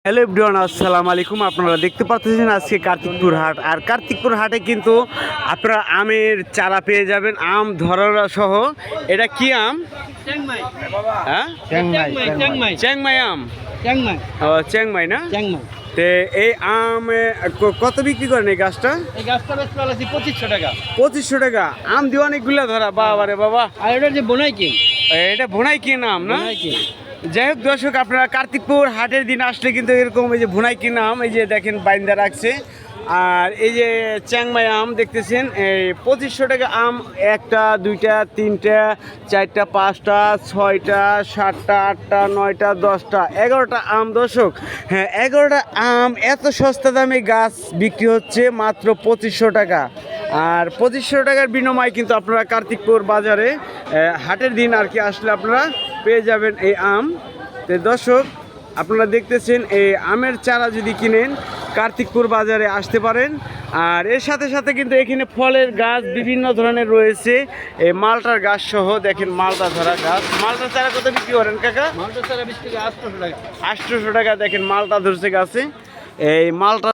Hello everyone, আসসালামু আলাইকুম। আপনারা দেখতে পাচ্ছেন আজকে কার্তিকপুর হাট। আর কার্তিকপুর হাটে কিন্তু আপনারা আমের চারা পেয়ে যাবেন, আম ধরা সহ। এটা কি আম? চ্যাংমাই। হ্যাঁ, চ্যাংমাই আম। ও চ্যাংমাই না? তে এই আম কত বিক্রি করেন এই গাছটা? এই গাছটা বেশ ভালো আছে 2500 টাকা। 2500 টাকা। আম দিয়ে অনেকগুলা ধরা, বাবা রে বাবা। আর এটা যে বোনাই কি? এটা ভুনাই কি নাম না? বোনাই কি? যাই হোক দর্শক, আপনারা কার্তিকপুর হাটের দিন আসলে কিন্তু এরকম এই যে ভুনাই কি নাম, এই যে দেখেন বাইন্দা রাখছে। আর এই যে চ্যাংমাই আম দেখতেছেন, এই 2500 টাকা আম। একটা, দুইটা, তিনটা, চারটা, পাঁচটা, ছয়টা, সাতটা, আটটা, নয়টা, 10টা, 11টা আম দর্শক। হ্যাঁ, 11টা আম এত সস্তা দামে গাছ বিক্রি হচ্ছে মাত্র 2500 টাকা। আর 2500 টাকার বিনিময়ে কিন্তু আপনারা কার্তিকপুর বাজারে হাটের দিন আর কি আসলে আপনারা পেয়ে যাবেন এই আম। তো দর্শক, আপনারা দেখতেছেন এই আমের চারা যদি কিনেন কার্তিকপুর বাজারে আসতে পারেন। আর এর সাথে সাথে কিন্তু এখানে ফলের গাছ বিভিন্ন ধরনের রয়েছে, এই মালটার গাছ সহ। দেখেন মালটা ধরা গাছ। মালটার চারা কত বিক্রি করেন কাকা? মালটা চারা 20 টাকা 800 টাকা। 800 টাকা। দেখেন মালটা ধরছে গাছে, এই মালটা